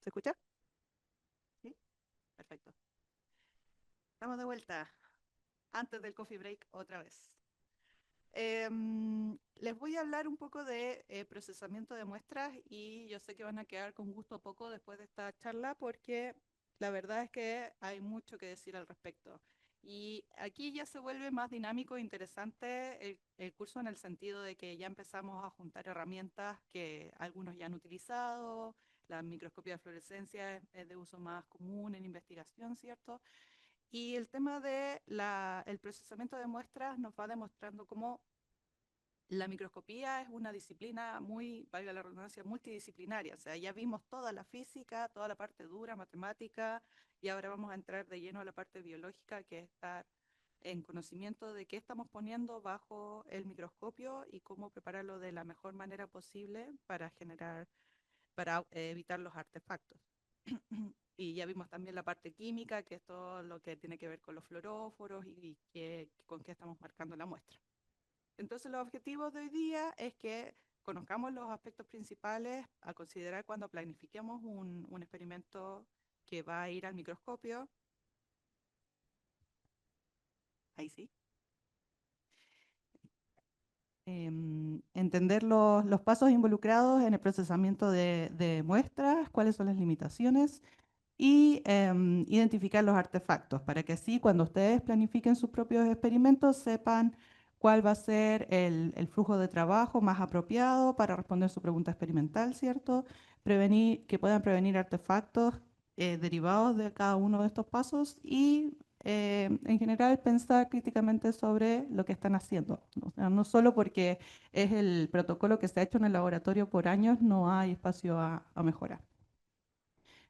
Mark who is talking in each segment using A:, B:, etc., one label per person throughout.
A: ¿Se escucha? Sí, perfecto. Estamos de vuelta antes del coffee break otra vez. Les voy a hablar un poco de procesamiento de muestras y yo sé que van a quedar con gusto poco después de esta charla porque la verdad es que hay mucho que decir al respecto. Y aquí ya se vuelve más dinámico e interesante el curso en el sentido de que ya empezamos a juntar herramientas que algunos ya han utilizado. La microscopía de fluorescencia es de uso más común en investigación, ¿cierto? Y el tema de el procesamiento de muestras nos va demostrando cómo la microscopía es una disciplina muy, valga la redundancia, multidisciplinaria. O sea, ya vimos toda la física, toda la parte dura, matemática, y ahora vamos a entrar de lleno a la parte biológica, que es estar en conocimiento de qué estamos poniendo bajo el microscopio y cómo prepararlo de la mejor manera posible para generar, para evitar los artefactos. Y ya vimos también la parte química, que es todo lo que tiene que ver con los fluoróforos y con qué estamos marcando la muestra. Entonces, los objetivos de hoy día es que conozcamos los aspectos principales a considerar cuando planifiquemos un experimento que va a ir al microscopio. Ahí sí. Entender los pasos involucrados en el procesamiento de muestras, cuáles son las limitaciones y identificar los artefactos para que así cuando ustedes planifiquen sus propios experimentos sepan cuál va a ser el flujo de trabajo más apropiado para responder su pregunta experimental, ¿cierto? Prevenir, que puedan prevenir artefactos derivados de cada uno de estos pasos y en general pensar críticamente sobre lo que están haciendo. O sea, no solo porque es el protocolo que se ha hecho en el laboratorio por años, no hay espacio a mejorar.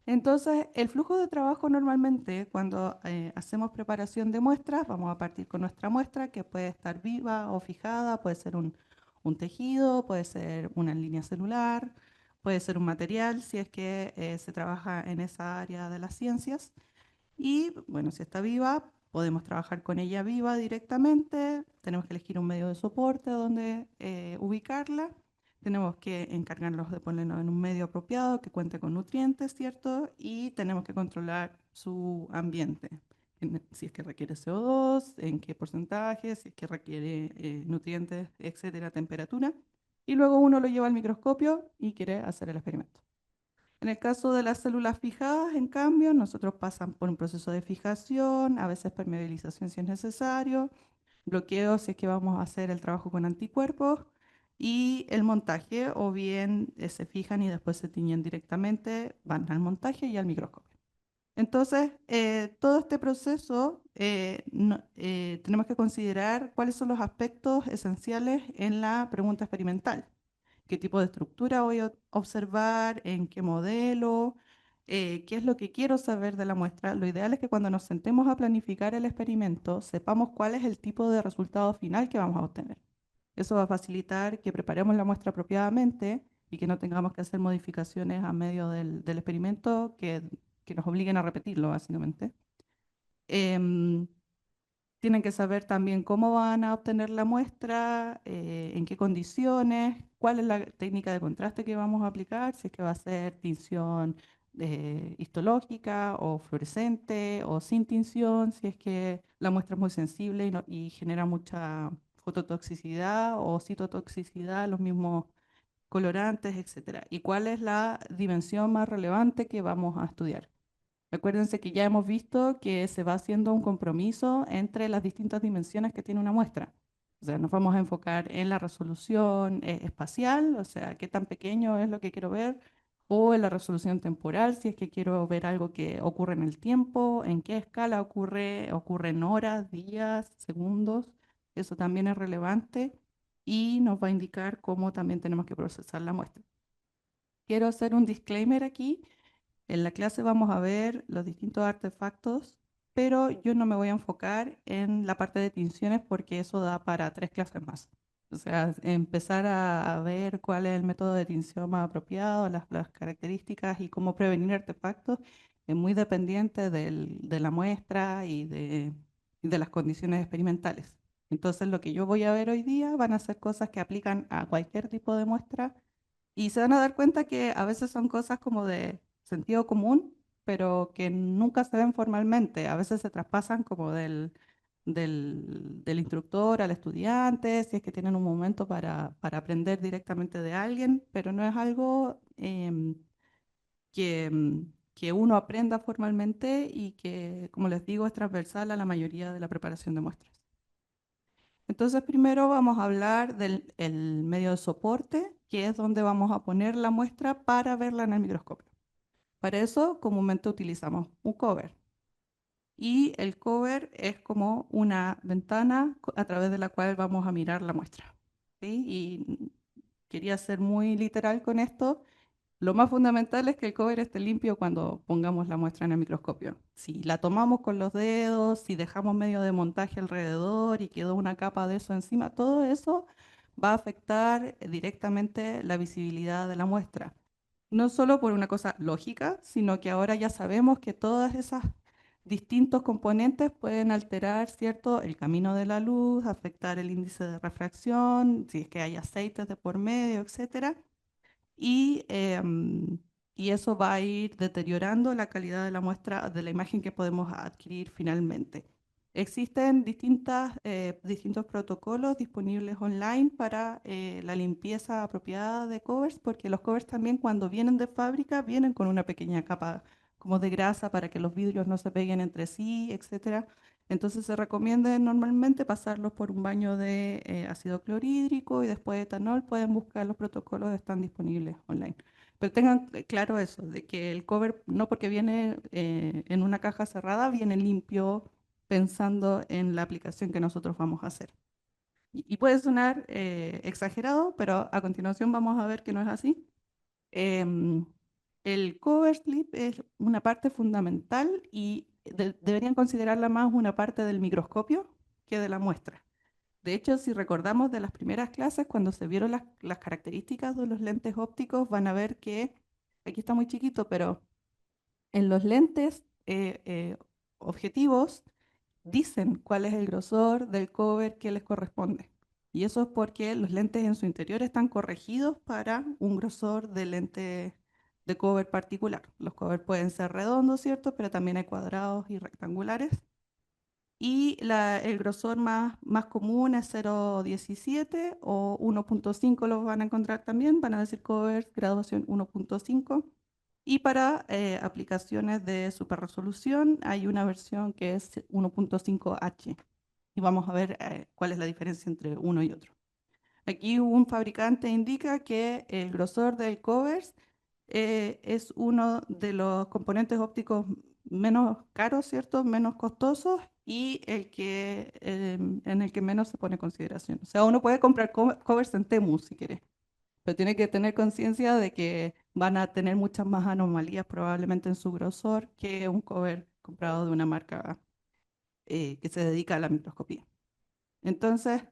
A: Entonces, el flujo de trabajo normalmente cuando hacemos preparación de muestras, vamos a partir con nuestra muestra que puede estar viva o fijada, puede ser un tejido, puede ser una línea celular, puede ser un material si es que se trabaja en esa área de las ciencias. Y bueno, si está viva, podemos trabajar con ella viva directamente. Tenemos que elegir un medio de soporte donde ubicarla. Tenemos que encargarnos de ponernos en un medio apropiado que cuente con nutrientes, ¿cierto? Y tenemos que controlar su ambiente. Si es que requiere CO2, en qué porcentaje, si es que requiere nutrientes, etcétera, temperatura. Y luego uno lo lleva al microscopio y quiere hacer el experimento. En el caso de las células fijadas, en cambio, nosotros pasan por un proceso de fijación, a veces permeabilización si es necesario, bloqueo si es que vamos a hacer el trabajo con anticuerpos y el montaje, o bien se fijan y después se tiñen directamente, van al montaje y al microscopio. Entonces, todo este proceso tenemos que considerar cuáles son los aspectos esenciales en la pregunta experimental, qué tipo de estructura voy a observar, en qué modelo, qué es lo que quiero saber de la muestra. Lo ideal es que cuando nos sentemos a planificar el experimento, sepamos cuál es el tipo de resultado final que vamos a obtener. Eso va a facilitar que preparemos la muestra apropiadamente y que no tengamos que hacer modificaciones a medio del experimento que nos obliguen a repetirlo, básicamente. Em, Tienen que saber también cómo van a obtener la muestra, en qué condiciones, cuál es la técnica de contraste que vamos a aplicar, si es que va a ser tinción histológica o fluorescente o sin tinción, si es que la muestra es muy sensible y genera mucha fototoxicidad o citotoxicidad, los mismos colorantes, etcétera. Y cuál es la dimensión más relevante que vamos a estudiar. Acuérdense que ya hemos visto que se va haciendo un compromiso entre las distintas dimensiones que tiene una muestra. O sea, nos vamos a enfocar en la resolución espacial, o sea, qué tan pequeño es lo que quiero ver, o en la resolución temporal, si es que quiero ver algo que ocurre en el tiempo, en qué escala ocurre en horas, días, segundos. Eso también es relevante y nos va a indicar cómo también tenemos que procesar la muestra. Quiero hacer un disclaimer aquí. En la clase vamos a ver los distintos artefactos, pero yo no me voy a enfocar en la parte de tinciones porque eso da para 3 clases más. O sea, empezar a ver cuál es el método de tinción más apropiado, las características y cómo prevenir artefactos es muy dependiente de la muestra y de las condiciones experimentales. Entonces, lo que yo voy a ver hoy día van a ser cosas que aplican a cualquier tipo de muestra y se van a dar cuenta que a veces son cosas como de sentido común, pero que nunca se ven formalmente. A veces se traspasan como del instructor al estudiante, si es que tienen un momento para aprender directamente de alguien, pero no es algo que uno aprenda formalmente y que, como les digo, es transversal a la mayoría de la preparación de muestras. Entonces, primero vamos a hablar del el medio de soporte, que es donde vamos a poner la muestra para verla en el microscopio. Para eso, comúnmente utilizamos un cover. Y el cover es como una ventana a través de la cual vamos a mirar la muestra. ¿Sí? Y quería ser muy literal con esto. Lo más fundamental es que el cover esté limpio cuando pongamos la muestra en el microscopio. Si la tomamos con los dedos, si dejamos medio de montaje alrededor y quedó una capa de eso encima, todo eso va a afectar directamente la visibilidad de la muestra. No solo por una cosa lógica, sino que ahora ya sabemos que todas esas distintos componentes pueden alterar, ¿cierto?, el camino de la luz, afectar el índice de refracción, si es que hay aceites de por medio, etcétera y, y eso va a ir deteriorando la calidad de la muestra, de la imagen que podemos adquirir finalmente. Existen distintos protocolos disponibles online para la limpieza apropiada de covers, porque los covers también cuando vienen de fábrica vienen con una pequeña capa como de grasa para que los vidrios no se peguen entre sí, etcétera. Entonces se recomienda normalmente pasarlos por un baño de ácido clorhídrico y después de etanol. Pueden buscar los protocolos, están disponibles online. Pero tengan claro eso, de que el cover no porque viene en una caja cerrada, viene limpio pensando en la aplicación que nosotros vamos a hacer. Y puede sonar exagerado, pero a continuación vamos a ver que no es así. Em, el cover slip es una parte fundamental y deberían considerarla más una parte del microscopio que de la muestra. De hecho, si recordamos de las primeras clases, cuando se vieron las características de los lentes ópticos, van a ver que, aquí está muy chiquito, pero en los lentes objetivos dicen cuál es el grosor del cover que les corresponde. Y eso es porque los lentes en su interior están corregidos para un grosor de lente de cover particular. Los covers pueden ser redondos, ¿cierto? Pero también hay cuadrados y rectangulares. Y el grosor más común es 0,17 o 1,5 los van a encontrar también, van a decir covers graduación 1,5. Y para aplicaciones de super resolución hay una versión que es 1,5H. Y vamos a ver cuál es la diferencia entre uno y otro. Aquí un fabricante indica que el grosor del covers es uno de los componentes ópticos menos caros, ¿cierto? Menos costosos y en el que menos se pone consideración. O sea, uno puede comprar covers en Temu si quiere, pero tiene que tener conciencia de que van a tener muchas más anomalías probablemente en su grosor que un cover comprado de una marca que se dedica a la microscopía. Entonces,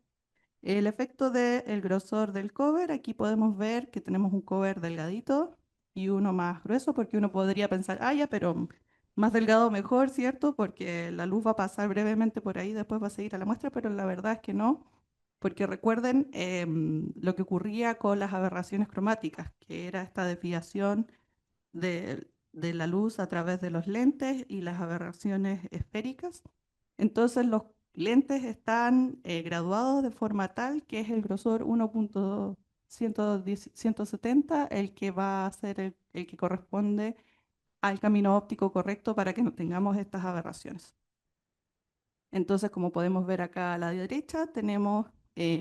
A: el efecto del grosor del cover, aquí podemos ver que tenemos un cover delgadito y uno más grueso, porque uno podría pensar, ah, ya, pero más delgado mejor, ¿cierto? Porque la luz va a pasar brevemente por ahí, después va a seguir a la muestra, pero la verdad es que no, porque recuerden lo que ocurría con las aberraciones cromáticas, que era esta desviación de la luz a través de los lentes y las aberraciones esféricas. Entonces los lentes están graduados de forma tal que es el grosor 1.170 el que va a ser el que corresponde al camino óptico correcto para que no tengamos estas aberraciones. Entonces, como podemos ver acá a la derecha, tenemos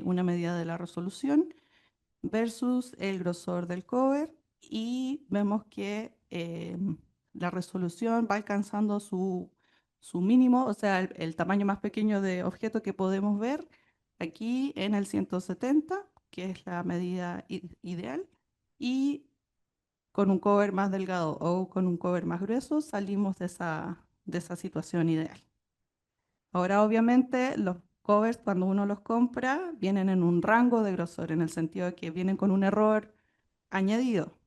A: una medida de la resolución versus el grosor del cover y vemos que la resolución va alcanzando su mínimo, o sea, el tamaño más pequeño de objeto que podemos ver aquí en el 170, que es la medida ideal, y con un cover más delgado o con un cover más grueso salimos de esa situación ideal. Ahora, obviamente, los covers, cuando uno los compra, vienen en un rango de grosor, en el sentido de que vienen con un error añadido,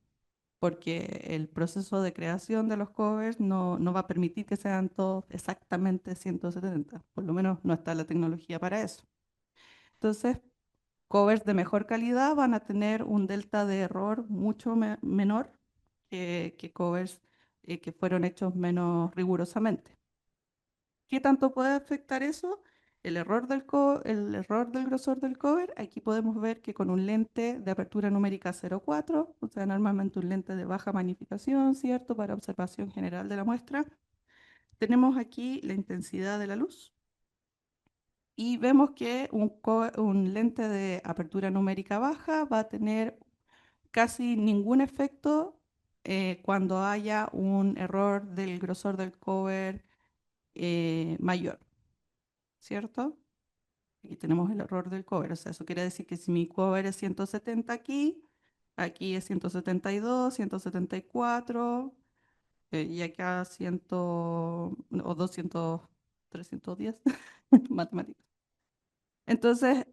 A: porque el proceso de creación de los covers no va a permitir que sean todos exactamente 170, por lo menos no está la tecnología para eso. Entonces, covers de mejor calidad van a tener un delta de error mucho menor que covers que fueron hechos menos rigurosamente. ¿Qué tanto puede afectar eso? El error del grosor del cover. Aquí podemos ver que con un lente de apertura numérica 0,4, o sea, normalmente un lente de baja magnificación, ¿cierto? Para observación general de la muestra, tenemos aquí la intensidad de la luz y vemos que un lente de apertura numérica baja va a tener casi ningún efecto cuando haya un error del grosor del cover mayor, ¿cierto? Aquí tenemos el error del cover, o sea, eso quiere decir que si mi cover es 170 aquí, aquí es 172, 174, y acá 100 o 200, 310, matemáticas. Entonces,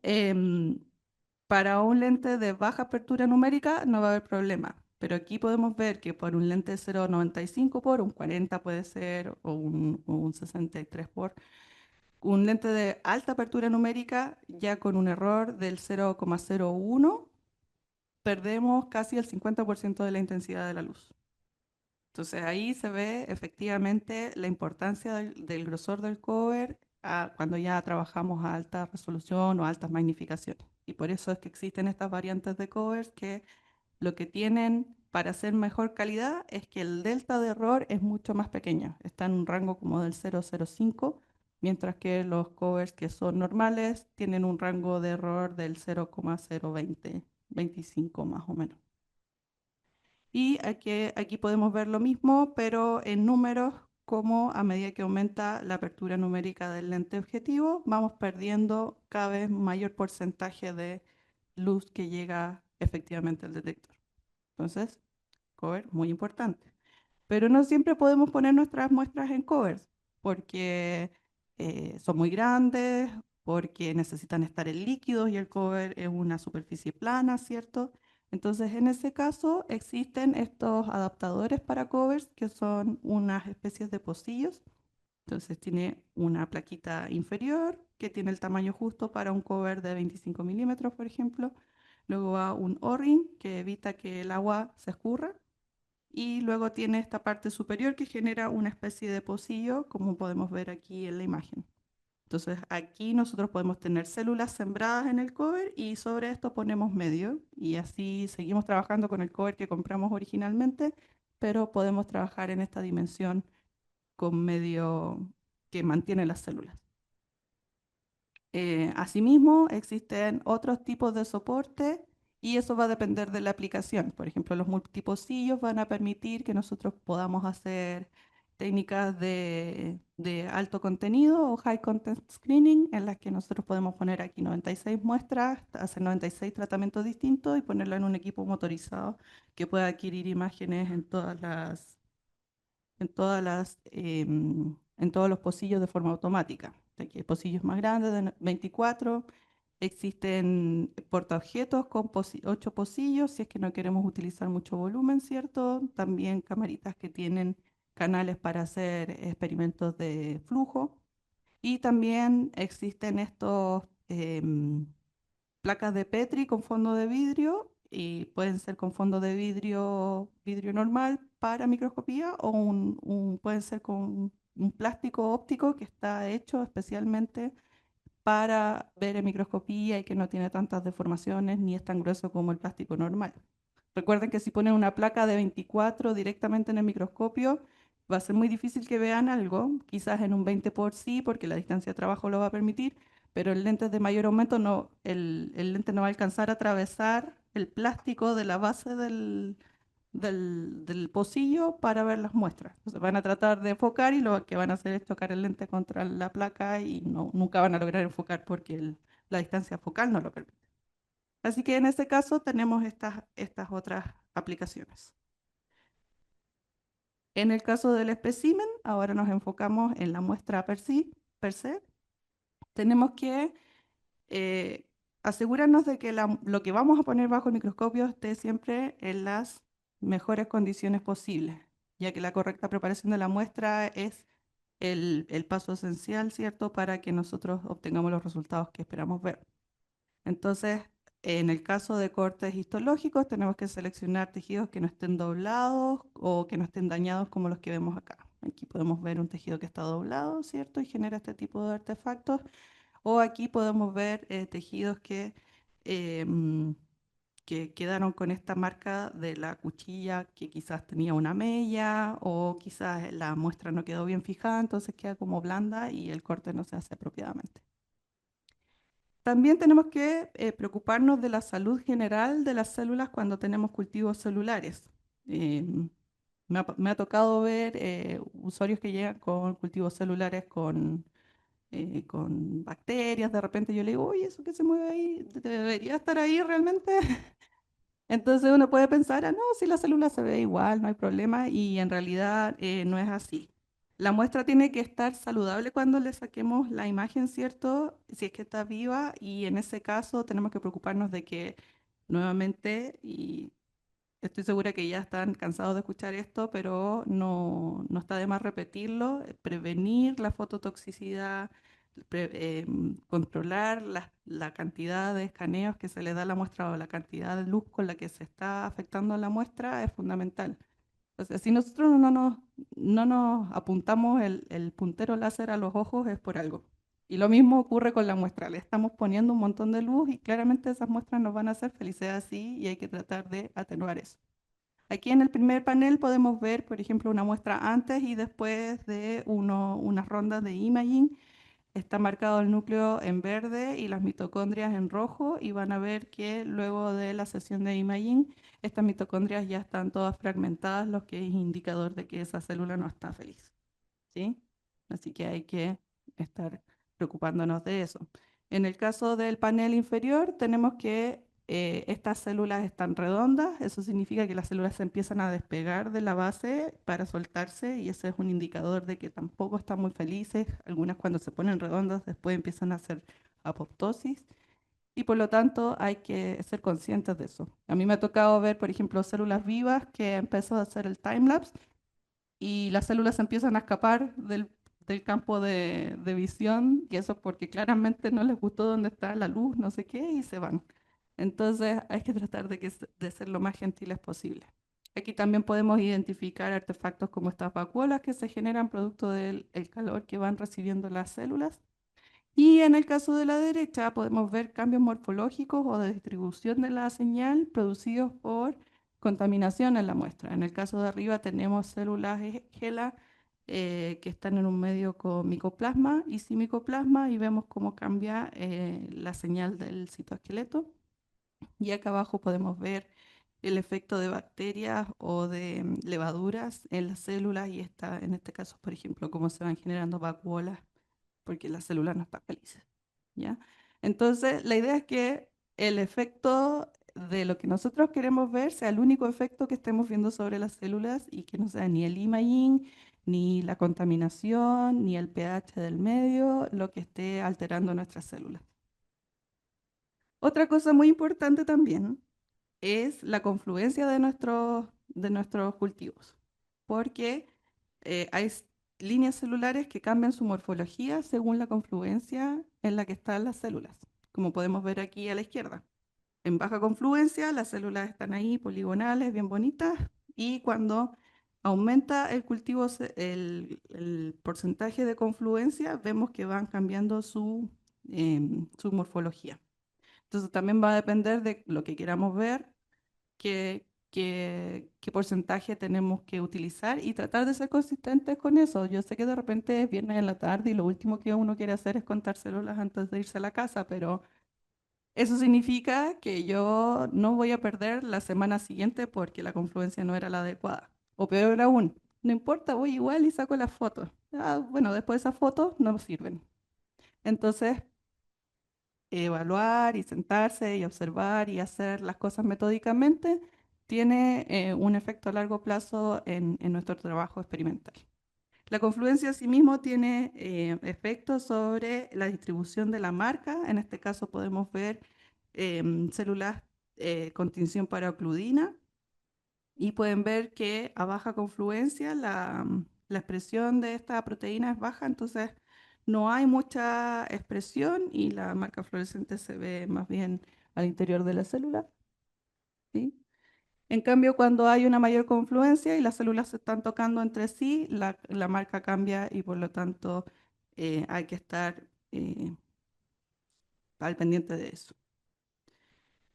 A: para un lente de baja apertura numérica no va a haber problema, pero aquí podemos ver que por un lente de 0,95 por, un 40 puede ser, o un 63 por, un lente de alta apertura numérica, ya con un error del 0,01, perdemos casi el 50% de la intensidad de la luz. Entonces ahí se ve efectivamente la importancia del grosor del cover cuando ya trabajamos a alta resolución o altas magnificaciones. Y por eso es que existen estas variantes de covers que lo que tienen para hacer mejor calidad es que el delta de error es mucho más pequeño, está en un rango como del 0,05, mientras que los covers que son normales tienen un rango de error del 0,020, 25 más o menos. Y aquí podemos ver lo mismo, pero en números, como a medida que aumenta la apertura numérica del lente objetivo, vamos perdiendo cada vez mayor porcentaje de luz que llega efectivamente al detector. Entonces, cover muy importante. Pero no siempre podemos poner nuestras muestras en covers porque son muy grandes, porque necesitan estar en líquidos y el cover es una superficie plana, ¿cierto? Entonces, en ese caso, existen estos adaptadores para covers que son unas especies de pocillos. Entonces, tiene una plaquita inferior que tiene el tamaño justo para un cover de 25 milímetros, por ejemplo. Luego va un O-ring que evita que el agua se escurra y luego tiene esta parte superior que genera una especie de pocillo, como podemos ver aquí en la imagen. Entonces aquí nosotros podemos tener células sembradas en el cover y sobre esto ponemos medio y así seguimos trabajando con el cover que compramos originalmente, pero podemos trabajar en esta dimensión con medio que mantiene las células. Asimismo, existen otros tipos de soporte y eso va a depender de la aplicación. Por ejemplo, los multipocillos van a permitir que nosotros podamos hacer técnicas de alto contenido o high content screening en las que nosotros podemos poner aquí 96 muestras, hacer 96 tratamientos distintos y ponerlo en un equipo motorizado que pueda adquirir imágenes en todos los pocillos de forma automática. Aquí hay pocillos más grandes de 24, existen portaobjetos con 8 pocillos, si es que no queremos utilizar mucho volumen, ¿cierto? También camaritas que tienen canales para hacer experimentos de flujo. Y también existen estos placas de Petri con fondo de vidrio y pueden ser con fondo de vidrio normal para microscopía o pueden ser con un plástico óptico que está hecho especialmente para ver en microscopía y que no tiene tantas deformaciones ni es tan grueso como el plástico normal. Recuerden que si ponen una placa de 24 directamente en el microscopio, va a ser muy difícil que vean algo, quizás en un 20 por sí, porque la distancia de trabajo lo va a permitir, pero el lente de mayor aumento no, el lente no va a alcanzar a atravesar el plástico de la base del pocillo para ver las muestras. Entonces van a tratar de enfocar y lo que van a hacer es chocar el lente contra la placa y nunca van a lograr enfocar porque la distancia focal no lo permite. Así que en este caso tenemos estas otras aplicaciones. En el caso del espécimen, ahora nos enfocamos en la muestra per se. Tenemos que eh, asegurarnos de que lo que vamos a poner bajo el microscopio esté siempre en las mejores condiciones posibles, ya que la correcta preparación de la muestra es el paso esencial, ¿cierto?, para que nosotros obtengamos los resultados que esperamos ver. Entonces, En el caso de cortes histológicos, tenemos que seleccionar tejidos que no estén doblados o que no estén dañados como los que vemos acá. Aquí podemos ver un tejido que está doblado, ¿cierto? Y genera este tipo de artefactos. O aquí podemos ver tejidos eh, mm, que quedaron con esta marca de la cuchilla que quizás tenía una mella o quizás la muestra no quedó bien fijada, entonces queda como blanda y el corte no se hace apropiadamente. También tenemos que preocuparnos de la salud general de las células cuando tenemos cultivos celulares. Eh, me ha tocado ver usuarios que llegan con cultivos celulares con bacterias. De repente yo le digo, oye, eso que se mueve ahí, ¿debería estar ahí realmente? Entonces uno puede pensar, ah, no, si la célula se ve igual, no hay problema, y en realidad no es así. La muestra tiene que estar saludable cuando le saquemos la imagen, ¿cierto? Si es que está viva, y en ese caso tenemos que preocuparnos de que nuevamente, y estoy segura que ya están cansados de escuchar esto, pero no está de más repetirlo, prevenir la fototoxicidad, controlar la cantidad de escaneos que se le da a la muestra o la cantidad de luz con la que se está afectando la muestra es fundamental. O sea, si nosotros no nos apuntamos el puntero láser a los ojos es por algo. Y lo mismo ocurre con la muestra. Le estamos poniendo un montón de luz y claramente esas muestras nos van a hacer felices así y hay que tratar de atenuar eso. Aquí en el primer panel podemos ver, por ejemplo, una muestra antes y después de unas rondas de imaging. Está marcado el núcleo en verde y las mitocondrias en rojo y van a ver que luego de la sesión de imaging, estas mitocondrias ya están todas fragmentadas, lo que es indicador de que esa célula no está feliz. ¿Sí? Así que hay que estar preocupándonos de eso. En el caso del panel inferior, tenemos que estas células están redondas, eso significa que las células se empiezan a despegar de la base para soltarse y ese es un indicador de que tampoco están muy felices. Algunas cuando se ponen redondas después empiezan a hacer apoptosis y por lo tanto hay que ser conscientes de eso. A mí me ha tocado ver, por ejemplo, células vivas que empezó a hacer el timelapse y las células empiezan a escapar del campo de visión, y eso porque claramente no les gustó dónde está la luz, no sé qué, y se van. Entonces hay que tratar de ser lo más gentiles posible. Aquí también podemos identificar artefactos como estas vacuolas que se generan producto del el calor que van recibiendo las células. Y en el caso de la derecha podemos ver cambios morfológicos o de distribución de la señal producidos por contaminación en la muestra. En el caso de arriba tenemos células HeLa que están en un medio con micoplasma y sin micoplasma y vemos cómo cambia la señal del citoesqueleto. Y acá abajo podemos ver el efecto de bacterias o de levaduras en las células y está, en este caso, por ejemplo, cómo se van generando vacuolas porque la célula no está feliz, ¿ya? Entonces, la idea es que el efecto de lo que nosotros queremos ver sea el único efecto que estemos viendo sobre las células y que no sea ni el imaging, ni la contaminación, ni el pH del medio, lo que esté alterando nuestras células. Otra cosa muy importante también es la confluencia de nuestros cultivos, porque hay líneas celulares que cambian su morfología según la confluencia en la que están las células, como podemos ver aquí a la izquierda. En baja confluencia, las células están ahí poligonales, bien bonitas, y cuando aumenta el cultivo, el porcentaje de confluencia, vemos que van cambiando su morfología. Entonces también va a depender de lo que queramos ver, qué porcentaje tenemos que utilizar y tratar de ser consistentes con eso. Yo sé que de repente es viernes en la tarde y lo último que uno quiere hacer es contar células antes de irse a la casa, pero eso significa que yo no voy a perder la semana siguiente porque la confluencia no era la adecuada. O peor aún, no importa, voy igual y saco las fotos. Ah, bueno, después esas fotos no sirven. Entonces, evaluar y sentarse y observar y hacer las cosas metódicamente tiene un efecto a largo plazo en nuestro trabajo experimental. La confluencia asimismo tiene efectos sobre la distribución de la marca. En este caso podemos ver células con tinción para ocludina y pueden ver que a baja confluencia la expresión de esta proteína es baja, entonces no hay mucha expresión y la marca fluorescente se ve más bien al interior de la célula, ¿sí? En cambio, cuando hay una mayor confluencia y las células se están tocando entre sí, la marca cambia y por lo tanto hay que estar eh, al pendiente de eso.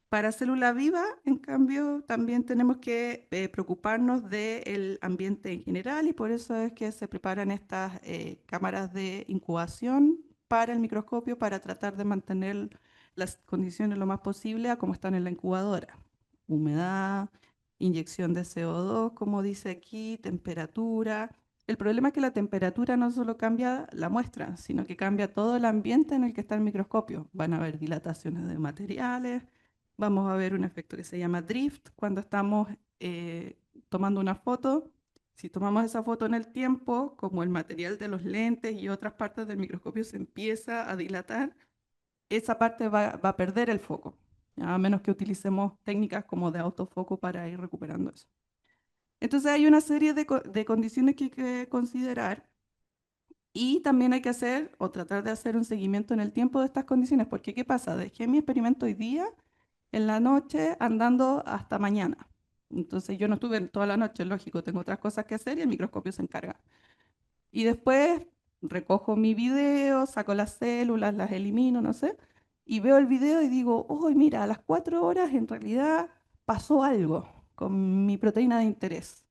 A: Para célula viva, en cambio, también tenemos que preocuparnos del ambiente en general y por eso es que se preparan estas cámaras de incubación para el microscopio para tratar de mantener las condiciones lo más posible a como están en la incubadora. Humedad, inyección de CO2, como dice aquí, temperatura. El problema es que la temperatura no solo cambia la muestra, sino que cambia todo el ambiente en el que está el microscopio. Van a haber dilataciones de materiales. Vamos a ver un efecto que se llama drift cuando estamos tomando una foto. Si tomamos esa foto en el tiempo, como el material de los lentes y otras partes del microscopio se empieza a dilatar, esa parte va a perder el foco, ¿ya? A menos que utilicemos técnicas como de autofoco para ir recuperando eso. Entonces hay una serie de condiciones que hay que considerar y también hay que hacer o tratar de hacer un seguimiento en el tiempo de estas condiciones, porque ¿qué pasa? Dejé mi experimento hoy día en la noche andando hasta mañana. Entonces yo no estuve toda la noche, lógico, tengo otras cosas que hacer y el microscopio se encarga. Y después recojo mi video, saco las células, las elimino, no sé, y veo el video y digo, oh, mira, a las 4 horas en realidad pasó algo con mi proteína de interés.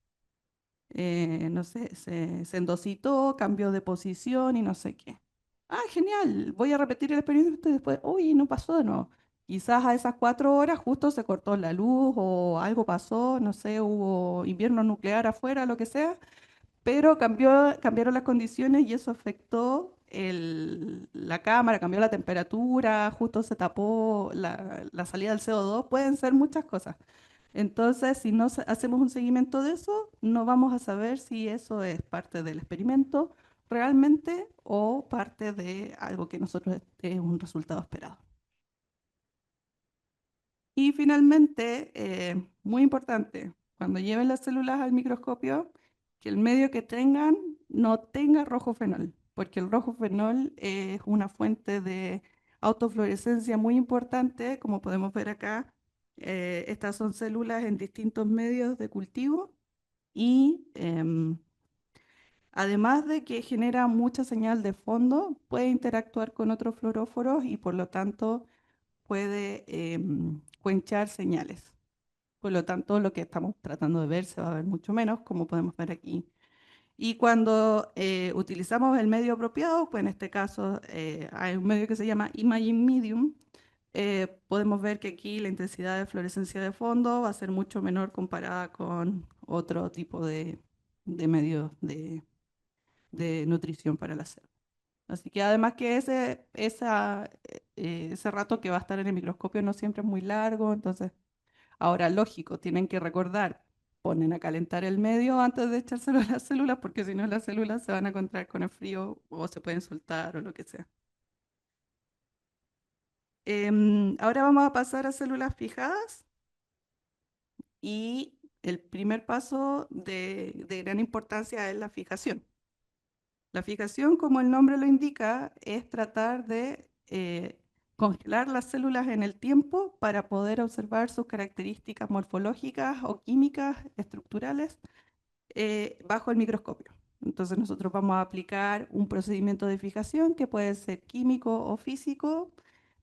A: No sé, se endositó, cambió de posición y no sé qué. Ah, genial, voy a repetir el experimento y después, uy, no pasó de nuevo. Quizás a esas 4 horas justo se cortó la luz o algo pasó, no sé, hubo invierno nuclear afuera, lo que sea, pero cambiaron las condiciones y eso afectó la cámara, cambió la temperatura, justo se tapó la salida del CO2, pueden ser muchas cosas. Entonces, si no hacemos un seguimiento de eso, no vamos a saber si eso es parte del experimento realmente o parte de algo que nosotros es un resultado esperado. Y finalmente, muy importante, cuando lleven las células al microscopio, que el medio que tengan no tenga rojo fenol, porque el rojo fenol es una fuente de autofluorescencia muy importante, como podemos ver acá. Estas son células en distintos medios de cultivo y además de que genera mucha señal de fondo, puede interactuar con otros fluoróforos y por lo tanto puede cuenchar señales. Por lo tanto, lo que estamos tratando de ver se va a ver mucho menos, como podemos ver aquí. Y cuando utilizamos el medio apropiado, pues en este caso hay un medio que se llama Imaging Medium, podemos ver que aquí la intensidad de fluorescencia de fondo va a ser mucho menor comparada con otro tipo de medios de nutrición para la célula. Así que además que ese rato que va a estar en el microscopio no siempre es muy largo, entonces ahora, lógico, tienen que recordar, ponen a calentar el medio antes de echárselo a las células, porque si no las células se van a encontrar con el frío o se pueden soltar o lo que sea. Ahora vamos a pasar a células fijadas y el primer paso de gran importancia es la fijación. La fijación, como el nombre lo indica, es tratar de congelar las células en el tiempo para poder observar sus características morfológicas o químicas estructurales bajo el microscopio. Entonces nosotros vamos a aplicar un procedimiento de fijación que puede ser químico o físico.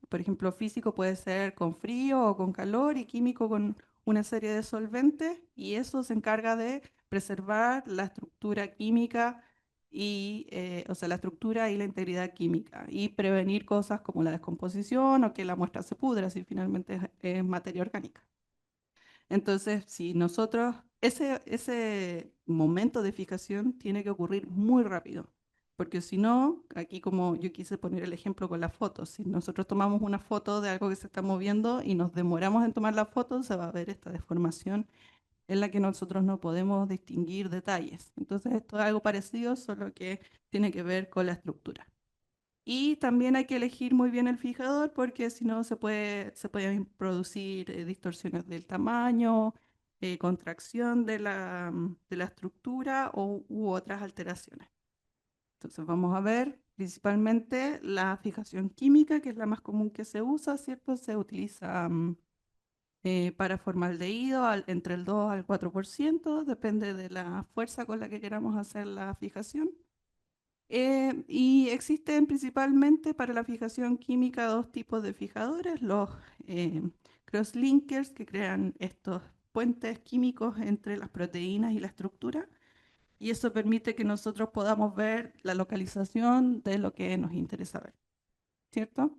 A: Por ejemplo, físico puede ser con frío o con calor y químico con una serie de solventes y eso se encarga de preservar la estructura química y, o sea, la estructura y la integridad química y prevenir cosas como la descomposición o que la muestra se pudra si finalmente es materia orgánica. Entonces, si nosotros, ese momento de fijación tiene que ocurrir muy rápido, porque si no, aquí como yo quise poner el ejemplo con las fotos, si nosotros tomamos una foto de algo que se está moviendo y nos demoramos en tomar la foto, se va a ver esta deformación en la que nosotros no podemos distinguir detalles. Entonces, esto es algo parecido, solo que tiene que ver con la estructura. Y también hay que elegir muy bien el fijador porque si no se pueden producir distorsiones del tamaño, contracción de la estructura u otras alteraciones. Entonces vamos a ver principalmente la fijación química, que es la más común que se usa, ¿cierto? Se utiliza para formaldehído entre el 2 al 4%, depende de la fuerza con la que queramos hacer la fijación. Y existen principalmente para la fijación química dos tipos de fijadores, los eh, crosslinkers que crean estos puentes químicos entre las proteínas y la estructura, y eso permite que nosotros podamos ver la localización de lo que nos interesa ver, ¿cierto?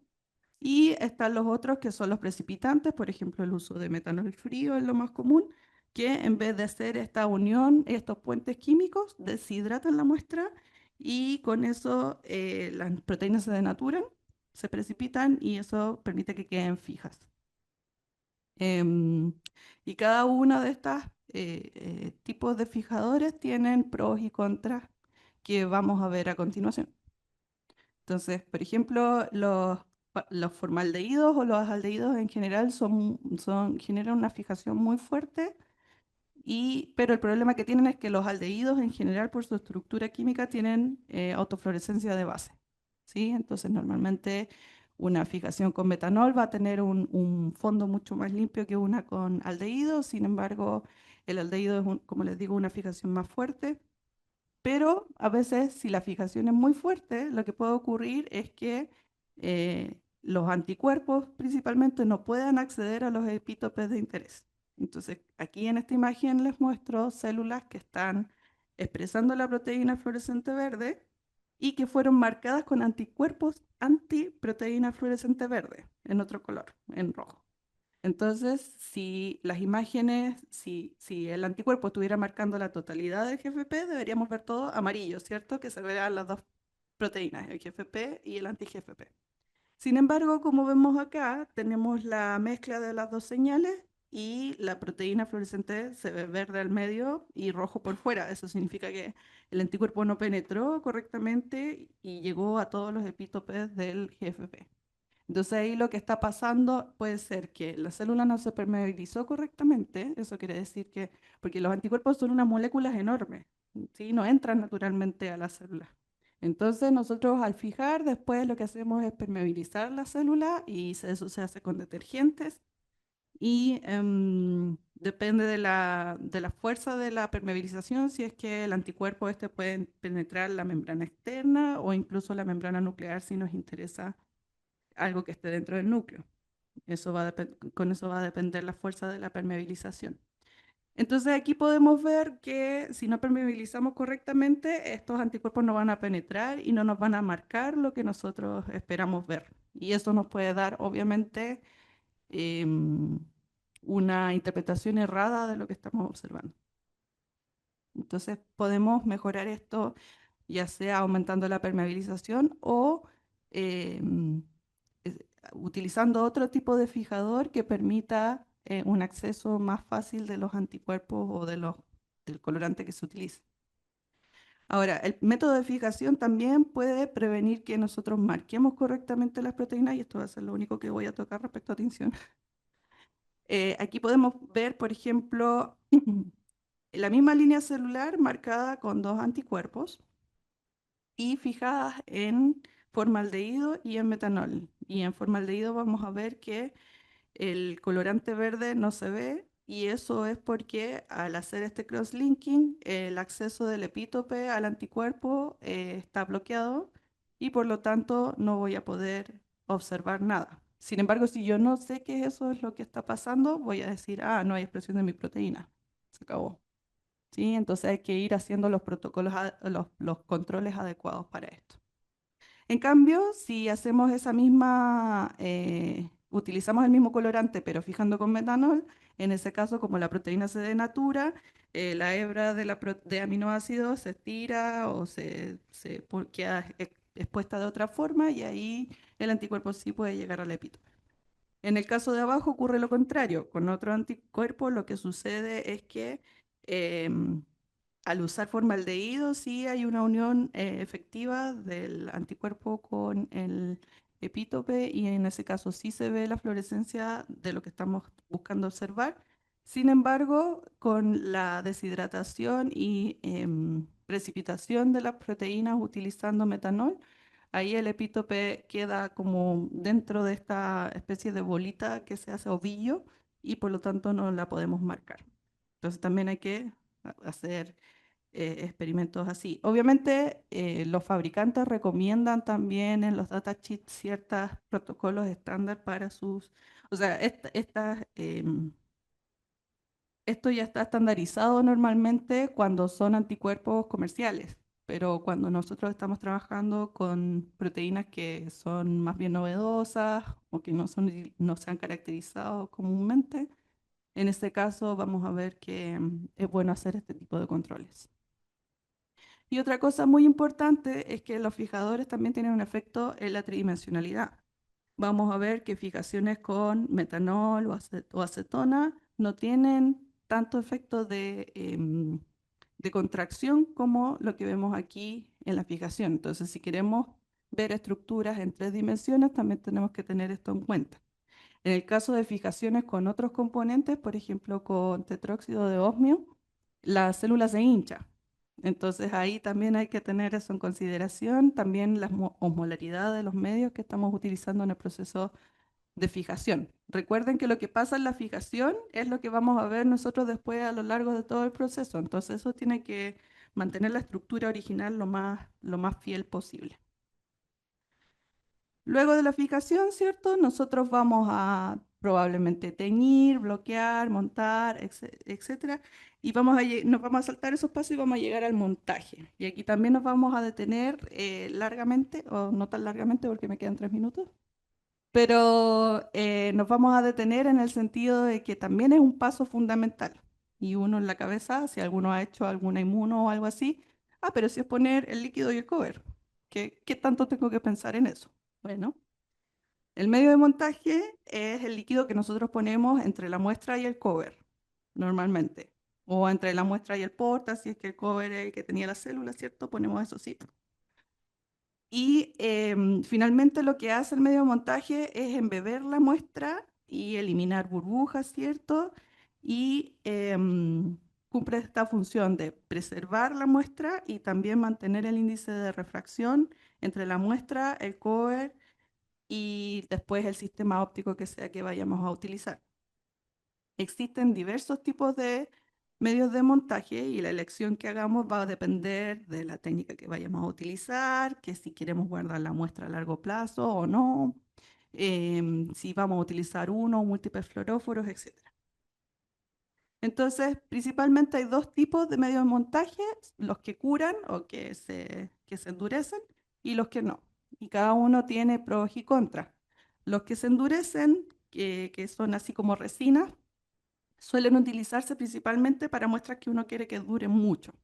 A: Y están los otros que son los precipitantes, por ejemplo, el uso de metanol frío es lo más común, que en vez de hacer esta unión, estos puentes químicos, deshidratan la muestra y con eso las proteínas se denaturan, se precipitan y eso permite que queden fijas. Em, y cada uno de estos tipos de fijadores tienen pros y contras que vamos a ver a continuación. Entonces, por ejemplo, los formaldehídos o los aldehídos en general generan una fijación muy fuerte, pero el problema que tienen es que los aldehídos en general por su estructura química tienen autofluorescencia de base, ¿sí? Entonces, normalmente una fijación con metanol va a tener un fondo mucho más limpio que una con aldehído, sin embargo, el aldehído es, como les digo, una fijación más fuerte. Pero a veces, si la fijación es muy fuerte, lo que puede ocurrir es que los anticuerpos principalmente no puedan acceder a los epítopes de interés. Entonces, aquí en esta imagen les muestro células que están expresando la proteína fluorescente verde y que fueron marcadas con anticuerpos antiproteína fluorescente verde, en otro color, en rojo. Entonces, si las imágenes, si el anticuerpo estuviera marcando la totalidad del GFP, deberíamos ver todo amarillo, ¿cierto? Que se vean las dos proteínas, el GFP y el anti-GFP. Sin embargo, como vemos acá, tenemos la mezcla de las dos señales y la proteína fluorescente se ve verde al medio y rojo por fuera. Eso significa que el anticuerpo no penetró correctamente y llegó a todos los epítopes del GFP. Entonces ahí lo que está pasando puede ser que la célula no se permeabilizó correctamente, eso quiere decir que, porque los anticuerpos son unas moléculas enormes, ¿sí? No entran naturalmente a la célula. Entonces nosotros al fijar después lo que hacemos es permeabilizar la célula y eso se hace con detergentes y depende de la fuerza de la permeabilización, si es que el anticuerpo este puede penetrar la membrana externa o incluso la membrana nuclear si nos interesa algo que esté dentro del núcleo. Con eso va a depender la fuerza de la permeabilización. Entonces aquí podemos ver que si no permeabilizamos correctamente, estos anticuerpos no van a penetrar y no nos van a marcar lo que nosotros esperamos ver. Y eso nos puede dar, obviamente, em, una interpretación errada de lo que estamos observando. Entonces podemos mejorar esto ya sea aumentando la permeabilización o em, es- utilizando otro tipo de fijador que permita un acceso más fácil de los anticuerpos o del colorante que se utiliza. Ahora, el método de fijación también puede prevenir que nosotros marquemos correctamente las proteínas y esto va a ser lo único que voy a tocar respecto a tinción. Aquí podemos ver, por ejemplo, la misma línea celular marcada con dos anticuerpos y fijadas en formaldehído y en metanol. Y en formaldehído vamos a ver que el colorante verde no se ve y eso es porque al hacer este crosslinking el acceso del epítope al anticuerpo está bloqueado y por lo tanto no voy a poder observar nada. Sin embargo, si yo no sé que eso es lo que está pasando, voy a decir, ah, no hay expresión de mi proteína. Se acabó. ¿Sí? Entonces hay que ir haciendo los protocolos, los controles adecuados para esto. En cambio, si hacemos esa misma, utilizamos el mismo colorante, pero fijando con metanol, en ese caso, como la proteína se denatura, la hebra de aminoácidos se estira o queda expuesta de otra forma y ahí el anticuerpo sí puede llegar al epítope. En el caso de abajo ocurre lo contrario. Con otro anticuerpo lo que sucede es que em, al usar formaldehído sí hay una unión efectiva del anticuerpo con el epítope y en ese caso sí se ve la fluorescencia de lo que estamos buscando observar. Sin embargo, con la deshidratación y precipitación de las proteínas utilizando metanol, ahí el epítope queda como dentro de esta especie de bolita que se hace ovillo y por lo tanto no la podemos marcar. Entonces también hay que hacer experimentos así. Obviamente los fabricantes recomiendan también en los datasheets ciertos protocolos estándar para sus, o sea, esto ya está estandarizado normalmente cuando son anticuerpos comerciales, pero cuando nosotros estamos trabajando con proteínas que son más bien novedosas o que no se han caracterizado comúnmente, en este caso vamos a ver que es bueno hacer este tipo de controles. Y otra cosa muy importante es que los fijadores también tienen un efecto en la tridimensionalidad. Vamos a ver que fijaciones con metanol o acetona no tienen tanto efecto de contracción como lo que vemos aquí en la fijación. Entonces, si queremos ver estructuras en 3 dimensiones, también tenemos que tener esto en cuenta. En el caso de fijaciones con otros componentes, por ejemplo, con tetróxido de osmio, la célula se hincha. Entonces ahí también hay que tener eso en consideración, también la osmolaridad de los medios que estamos utilizando en el proceso de fijación. Recuerden que lo que pasa en la fijación es lo que vamos a ver nosotros después a lo largo de todo el proceso. Entonces eso tiene que mantener la estructura original lo más fiel posible. Luego de la fijación, ¿cierto? Nosotros vamos a probablemente teñir, bloquear, montar, etcétera. Y nos vamos a saltar esos pasos y vamos a llegar al montaje. Y aquí también nos vamos a detener largamente, o no tan largamente porque me quedan 3 minutos, pero nos vamos a detener en el sentido de que también es un paso fundamental. Y uno en la cabeza, si alguno ha hecho alguna inmuno o algo así, pero si es poner el líquido y el cover, ¿qué tanto tengo que pensar en eso? Bueno, el medio de montaje es el líquido que nosotros ponemos entre la muestra y el cover, normalmente. O entre la muestra y el porta, si es que el cover es el que tenía la célula, ¿cierto? Ponemos eso, sí. Y finalmente lo que hace el medio de montaje es embeber la muestra y eliminar burbujas, ¿cierto? Y cumple esta función de preservar la muestra y también mantener el índice de refracción entre la muestra, el cover y después el sistema óptico que sea que vayamos a utilizar. Existen diversos tipos de medios de montaje y la elección que hagamos va a depender de la técnica que vayamos a utilizar, que si queremos guardar la muestra a largo plazo o no, si vamos a utilizar uno o múltiples fluoróforos, etc. Entonces, principalmente hay dos tipos de medios de montaje, los que curan o que se endurecen y los que no. Y cada uno tiene pros y contras. Los que se endurecen, que son así como resinas, suelen utilizarse principalmente para muestras que uno quiere que duren mucho.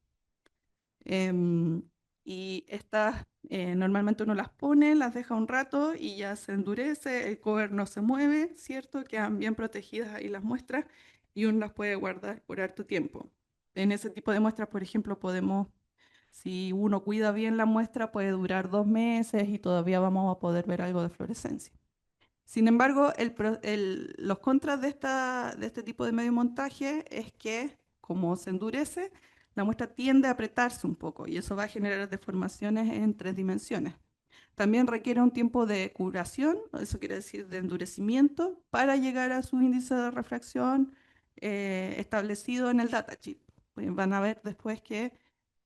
A: Em, y estas normalmente uno las pone, las deja un rato y ya se endurece, el cover no se mueve, ¿cierto? Quedan bien protegidas ahí las muestras y uno las puede guardar por harto tiempo. En ese tipo de muestras, por ejemplo, si uno cuida bien la muestra, puede durar 2 meses y todavía vamos a poder ver algo de fluorescencia. Sin embargo, los contras de este tipo de medio montaje es que, como se endurece, la muestra tiende a apretarse un poco y eso va a generar deformaciones en 3 dimensiones. También requiere un tiempo de curación, eso quiere decir de endurecimiento, para llegar a su índice de refracción establecido en el datasheet. Van a ver después que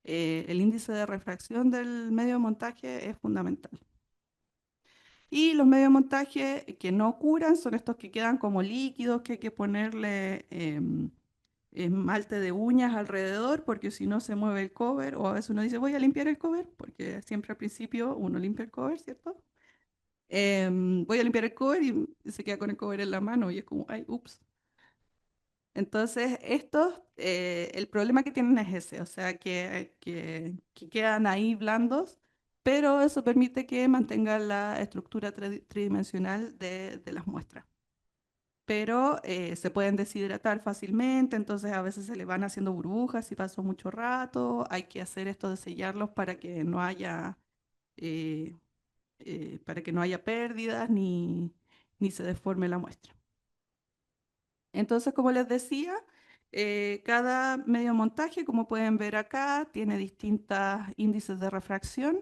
A: el índice de refracción del medio de montaje es fundamental. Y los medios de montaje que no curan son estos que quedan como líquidos, que hay que ponerle esmalte de uñas alrededor, porque si no se mueve el cover, o a veces uno dice, voy a limpiar el cover, porque siempre al principio uno limpia el cover, ¿cierto? Voy a limpiar el cover y se queda con el cover en la mano y es como, ay, ups. Entonces, el problema que tienen es ese, o sea, que quedan ahí blandos, pero eso permite que mantengan la estructura tridimensional de las muestras. Pero se pueden deshidratar fácilmente, entonces a veces se le van haciendo burbujas si pasó mucho rato, hay que hacer esto de sellarlos eh, para que no haya pérdidas ni se deforme la muestra. Entonces, como les decía, Cada medio montaje, como pueden ver acá, tiene distintos índices de refracción.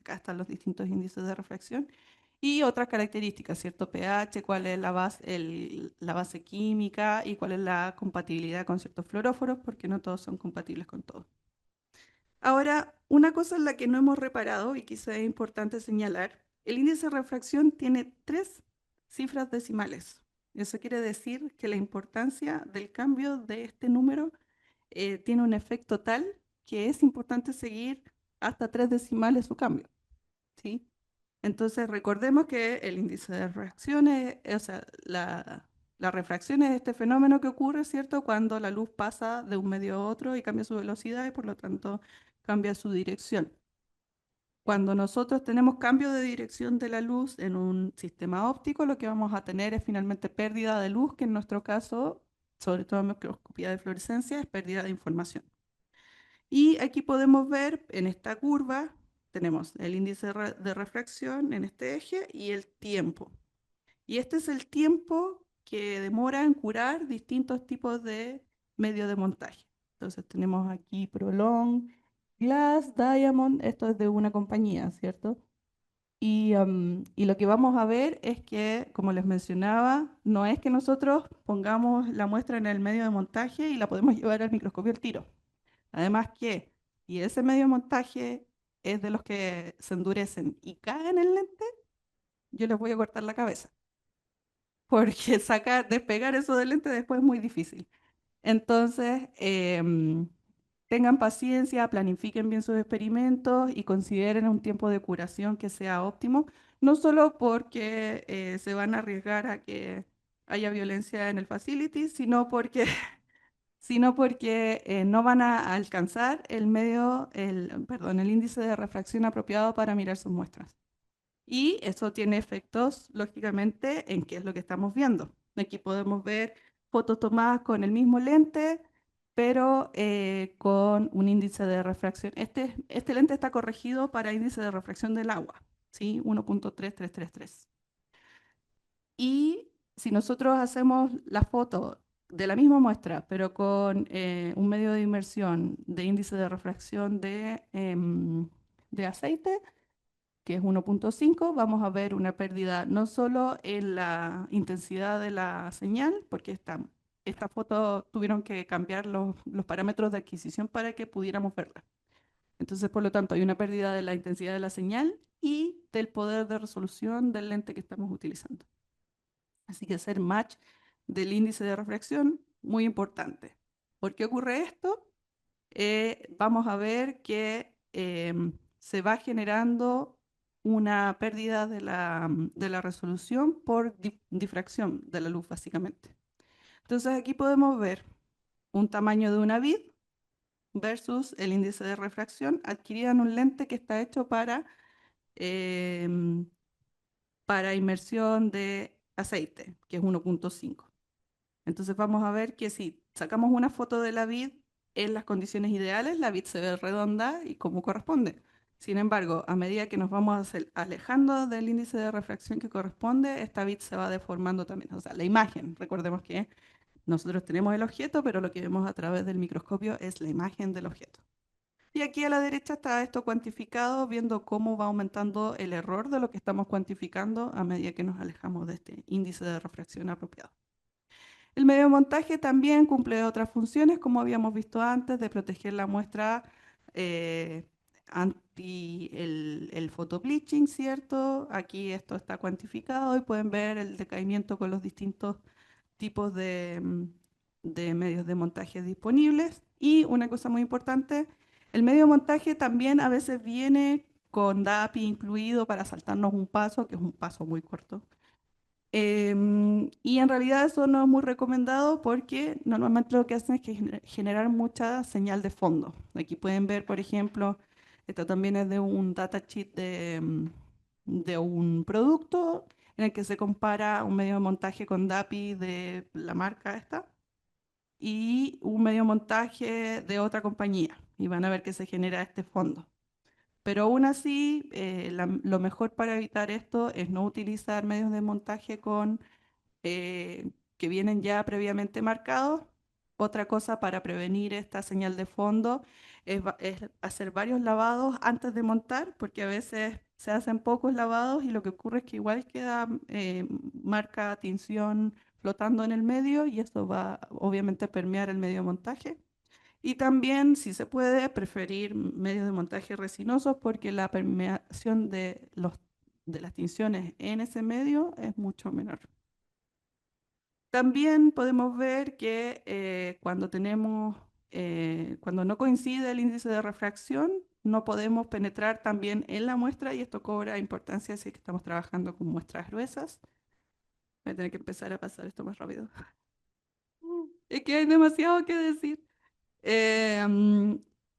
A: Acá están los distintos índices de refracción. Y otras características, ¿cierto? pH, cuál es la base química y cuál es la compatibilidad con ciertos fluoróforos, porque no todos son compatibles con todos. Ahora, una cosa en la que no hemos reparado y quizá es importante señalar, el índice de refracción tiene 3 cifras decimales. Eso quiere decir que la importancia del cambio de este número tiene un efecto tal que es importante seguir hasta 3 decimales su cambio, ¿sí? Entonces, recordemos que el índice de refracción o sea, la refracción es este fenómeno que ocurre, ¿cierto? Cuando la luz pasa de un medio a otro y cambia su velocidad y por lo tanto cambia su dirección. Cuando nosotros tenemos cambio de dirección de la luz en un sistema óptico, lo que vamos a tener es finalmente pérdida de luz, que en nuestro caso, sobre todo en microscopía de fluorescencia, es pérdida de información. Y aquí podemos ver en esta curva, tenemos el índice de refracción en este eje y el tiempo. Y este es el tiempo que demora en curar distintos tipos de medios de montaje. Entonces tenemos aquí Prolong, Glass, Diamond, esto es de una compañía, ¿cierto? Y lo que vamos a ver es que, como les mencionaba, no es que nosotros pongamos la muestra en el medio de montaje y la podemos llevar al microscopio al tiro. Además que, si ese medio de montaje es de los que se endurecen y caen en el lente, yo les voy a cortar la cabeza, porque despegar eso del lente después es muy difícil. Entonces, tengan paciencia, planifiquen bien sus experimentos y consideren un tiempo de curación que sea óptimo, no solo porque se van a arriesgar a que haya violencia en el facility, sino porque no van a alcanzar el índice de refracción apropiado para mirar sus muestras. Y eso tiene efectos, lógicamente, en qué es lo que estamos viendo. Aquí podemos ver fotos tomadas con el mismo lente, pero con un índice de refracción. Este lente está corregido para índice de refracción del agua, ¿sí? 1.3333. Y si nosotros hacemos la foto de la misma muestra, pero con un medio de inmersión de índice de refracción de aceite, que es 1.5, vamos a ver una pérdida no solo en la intensidad de la señal, porque esta foto tuvieron que cambiar los parámetros de adquisición para que pudiéramos verla. Entonces, por lo tanto, hay una pérdida de la intensidad de la señal y del poder de resolución del lente que estamos utilizando. Así que hacer match del índice de refracción, muy importante. ¿Por qué ocurre esto? Vamos a ver que se va generando una pérdida de la resolución por difracción de la luz, básicamente. Entonces aquí podemos ver un tamaño de una vid versus el índice de refracción adquirida en un lente que está hecho em, para inmersión de aceite, que es 1.5. Entonces vamos a ver que si sacamos una foto de la vid en las condiciones ideales, la vid se ve redonda y como corresponde. Sin embargo, a medida que nos vamos alejando del índice de refracción que corresponde, esta vid se va deformando también. O sea, la imagen, recordemos que nosotros tenemos el objeto, pero lo que vemos a través del microscopio es la imagen del objeto. Y aquí a la derecha está esto cuantificado, viendo cómo va aumentando el error de lo que estamos cuantificando a medida que nos alejamos de este índice de refracción apropiado. El medio montaje también cumple otras funciones, como habíamos visto antes, de proteger la muestra eh, anti el photobleaching, ¿cierto? Aquí esto está cuantificado y pueden ver el decaimiento con los distintos tipos de medios de montaje disponibles. Y una cosa muy importante, el medio de montaje también a veces viene con DAPI incluido para saltarnos un paso, que es un paso muy corto. Y en realidad eso no es muy recomendado porque normalmente lo que hacen es que generar mucha señal de fondo. Aquí pueden ver, por ejemplo, esto también es de un datasheet de un producto en el que se compara un medio de montaje con DAPI de la marca esta y un medio de montaje de otra compañía. Y van a ver que se genera este fondo. Pero aún así, lo mejor para evitar esto es no utilizar medios de montaje que vienen ya previamente marcados Otra cosa para prevenir esta señal de fondo es hacer varios lavados antes de montar, porque a veces se hacen pocos lavados y lo que ocurre es que igual queda marca, tinción flotando en el medio y esto va obviamente a permear el medio de montaje. Y también, si se puede, preferir medios de montaje resinosos porque la permeación de las tinciones en ese medio es mucho menor. También podemos ver que cuando no coincide el índice de refracción, no podemos penetrar también en la muestra y esto cobra importancia si es que estamos trabajando con muestras gruesas. Voy a tener que empezar a pasar esto más rápido. Es que hay demasiado que decir. Eh, mm,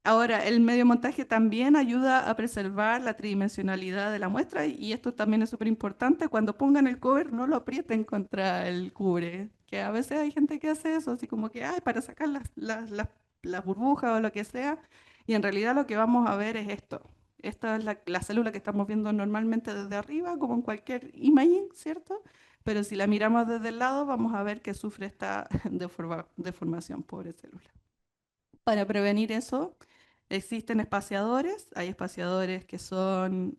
A: Ahora, el mediomontaje también ayuda a preservar la tridimensionalidad de la muestra y esto también es súper importante. Cuando pongan el cover, no lo aprieten contra el cubre, que a veces hay gente que hace eso, así como que, ay, para sacar las burbujas o lo que sea, y en realidad lo que vamos a ver es esto. Esta es la célula que estamos viendo normalmente desde arriba, como en cualquier imaging, ¿cierto? Pero si la miramos desde el lado, vamos a ver que sufre esta deformación, pobre célula. Para prevenir eso, existen espaciadores. Hay espaciadores que son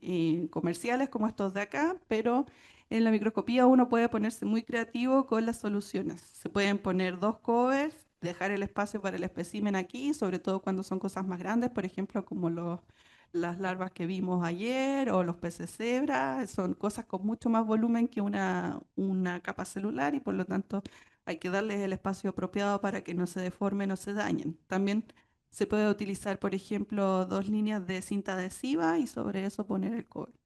A: comerciales, como estos de acá, pero en la microscopía uno puede ponerse muy creativo con las soluciones. Se pueden poner dos covers, dejar el espacio para el espécimen aquí, sobre todo cuando son cosas más grandes, por ejemplo, como las larvas que vimos ayer o los peces cebra. Son cosas con mucho más volumen que una capa celular y por lo tanto hay que darles el espacio apropiado para que no se deformen o se dañen. También se puede utilizar, por ejemplo, dos líneas de cinta adhesiva y sobre eso poner el cobre.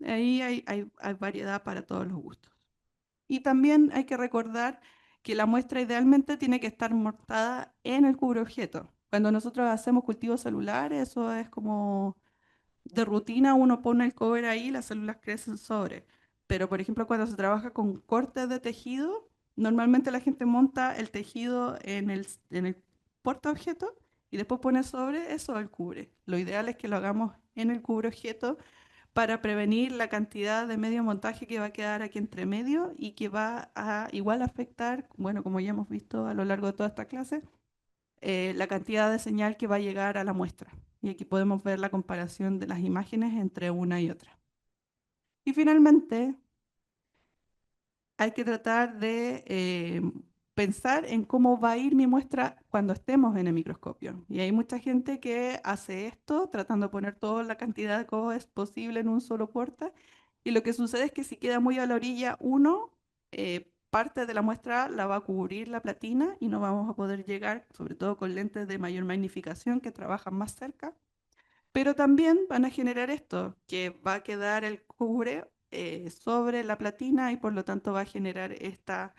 A: Ahí hay variedad para todos los gustos. Y también hay que recordar que la muestra idealmente tiene que estar mortada en el cubreobjeto. Cuando nosotros hacemos cultivos celulares, eso es como de rutina uno pone el cover ahí, las células crecen sobre. Pero, por ejemplo, cuando se trabaja con cortes de tejido, normalmente la gente monta el tejido en el portaobjeto y después pone sobre eso el cubre. Lo ideal es que lo hagamos en el cubre objeto para prevenir la cantidad de medio montaje que va a quedar aquí entre medio y que va a igual afectar, bueno, como ya hemos visto a lo largo de toda esta clase, la cantidad de señal que va a llegar a la muestra. Y aquí podemos ver la comparación de las imágenes entre una y otra. Y finalmente, hay que tratar de pensar en cómo va a ir mi muestra cuando estemos en el microscopio. Y hay mucha gente que hace esto tratando de poner toda la cantidad de cosas posible en un solo porta. Y lo que sucede es que si queda muy a la orilla uno, parte de la muestra la va a cubrir la platina y no vamos a poder llegar, sobre todo con lentes de mayor magnificación que trabajan más cerca. Pero también van a generar esto, que va a quedar el cubre sobre la platina y por lo tanto va a generar esta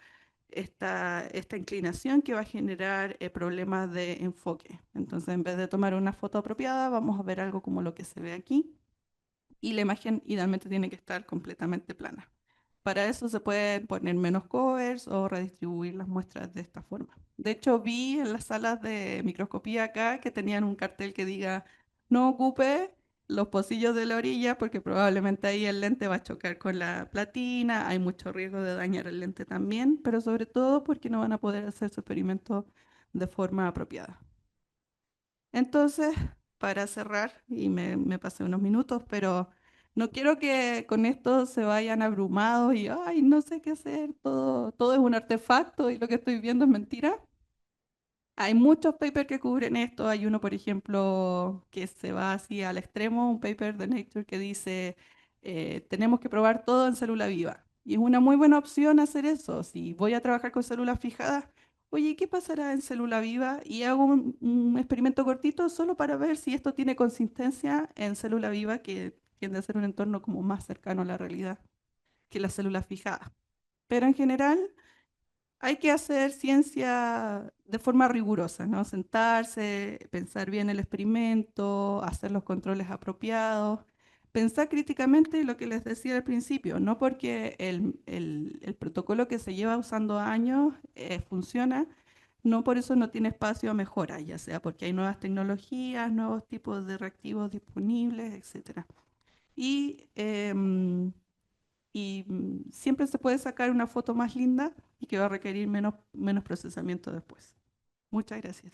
A: inclinación que va a generar problemas de enfoque. Entonces, en vez de tomar una foto apropiada, vamos a ver algo como lo que se ve aquí y la imagen idealmente tiene que estar completamente plana. Para eso se pueden poner menos covers o redistribuir las muestras de esta forma. De hecho, vi en las salas de microscopía acá que tenían un cartel que diga no ocupe los pocillos de la orilla porque probablemente ahí el lente va a chocar con la platina, hay mucho riesgo de dañar el lente también, pero sobre todo porque no van a poder hacer su experimento de forma apropiada. Entonces, para cerrar, y me pasé unos minutos, pero no quiero que con esto se vayan abrumados y, ay, no sé qué hacer, todo es un artefacto y lo que estoy viendo es mentira. Hay muchos papers que cubren esto. Hay uno, por ejemplo, que se va así al extremo, un paper de Nature que dice, tenemos que probar todo en célula viva. Y es una muy buena opción hacer eso. Si voy a trabajar con células fijadas, oye, ¿qué pasará en célula viva? Y hago un experimento cortito solo para ver si esto tiene consistencia en célula viva, que tiende a ser un entorno como más cercano a la realidad que las células fijadas. Pero en general hay que hacer ciencia de forma rigurosa, ¿no? Sentarse, pensar bien el experimento, hacer los controles apropiados, pensar críticamente lo que les decía al principio, no porque el protocolo que se lleva usando años funciona, no por eso no tiene espacio a mejora, ya sea porque hay nuevas tecnologías, nuevos tipos de reactivos disponibles, etcétera. Y siempre se puede sacar una foto más linda y que va a requerir menos procesamiento después. Muchas gracias.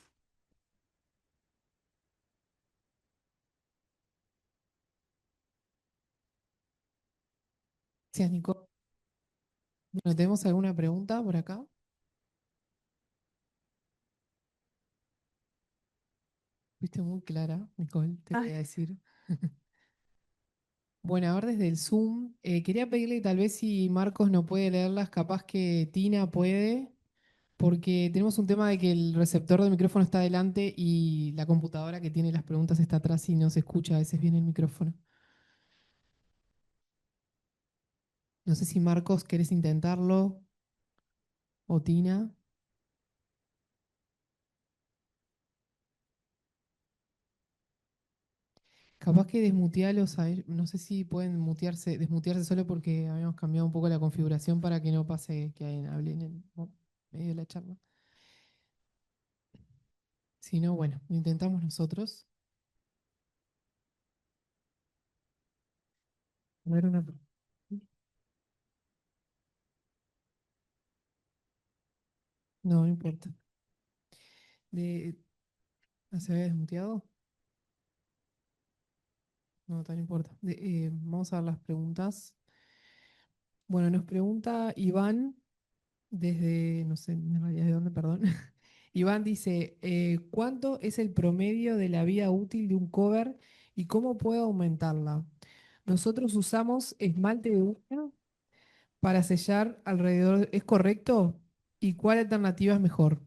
B: Gracias, Nico. Bueno, ¿tenemos alguna pregunta por acá? Fuiste muy clara, Nicole, te voy
A: Ay,
B: a decir. Bueno, a ver desde el Zoom, quería pedirle tal vez si Marcos no puede leerlas, capaz que Tina puede, porque tenemos un tema de que el receptor del micrófono está adelante y la computadora que tiene las preguntas está atrás y no se escucha a veces bien el micrófono. No sé si Marcos querés intentarlo o Tina. Capaz que desmutealos a ellos. No sé si pueden desmutearse solo porque habíamos cambiado un poco la configuración para que no pase que alguien hable en el medio de la charla. Si no, bueno, lo intentamos nosotros. A ver una. No, no importa. De... ¿Se había desmuteado? No, no importa. Vamos a ver las preguntas. Bueno, nos pregunta Iván desde, no sé en realidad de dónde, perdón. Iván dice, ¿cuánto es el promedio de la vida útil de un cover y cómo puedo aumentarla? Nosotros usamos esmalte de uña para sellar alrededor, ¿es correcto? ¿Y cuál alternativa es mejor?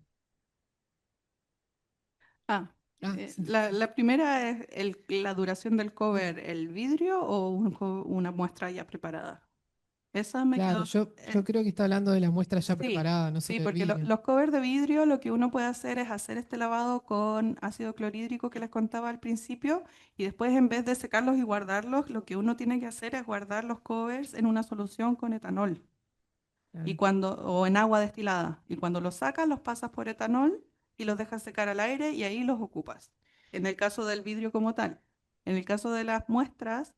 A: ah,
B: Ah, sí.
A: la primera es la duración del cover, el vidrio o una muestra ya preparada. Esa me
B: Claro,
A: quedó.
B: yo creo que está hablando de la muestra ya
A: Sí,
B: preparada, no
A: sí,
B: solo del
A: porque
B: vidrio.
A: los covers de vidrio lo que uno puede hacer es hacer este lavado con ácido clorhídrico que les contaba al principio y después en vez de secarlos y guardarlos, lo que uno tiene que hacer es guardar los covers en una solución con etanol y
B: Claro.
A: o en agua destilada. Y cuando los sacas, los pasas por etanol y los dejas secar al aire y ahí los ocupas. En el caso del vidrio como tal. En el caso de las muestras,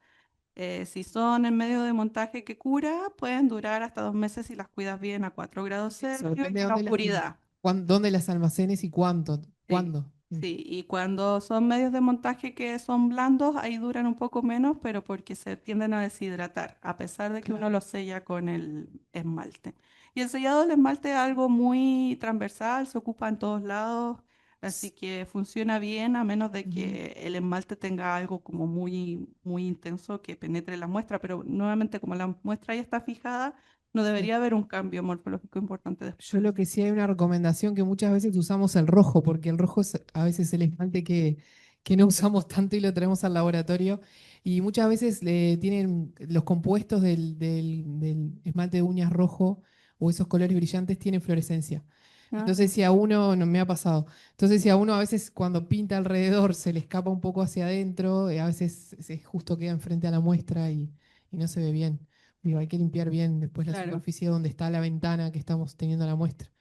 A: si son en medio de montaje que cura, pueden durar hasta 2 meses si las cuidas bien a 4 grados
B: Eso
A: Celsius
B: depende
A: y
B: de
A: en oscuridad.
B: dónde las almacenes y cuánto.
A: Sí,
B: ¿Cuándo?
A: sí. Y cuando son medios de montaje que son blandos, ahí duran un poco menos, pero porque se tienden a deshidratar, a pesar de que uno los sella con el esmalte. Y el sellado del esmalte es algo muy transversal, se ocupa en todos lados, así que funciona bien a menos de
B: Ujú.
A: que el esmalte tenga algo como muy, muy intenso que penetre la muestra, pero nuevamente como la muestra ya está fijada, no
B: Sí.
A: debería haber un cambio morfológico importante después.
B: Yo lo que sí hay una recomendación que muchas veces usamos el rojo, porque el rojo es a veces el esmalte que no usamos tanto y lo traemos al laboratorio. Y muchas veces tienen los compuestos del esmalte de uñas rojo o esos colores brillantes tienen fluorescencia. Entonces,
A: Ah,
B: si a uno, no me ha pasado, entonces si a uno a veces cuando pinta alrededor se le escapa un poco hacia adentro, a veces se justo queda enfrente a la muestra y no se ve bien. Digo, hay que limpiar bien después la
A: claro,
B: superficie donde está la ventana que estamos teniendo la muestra.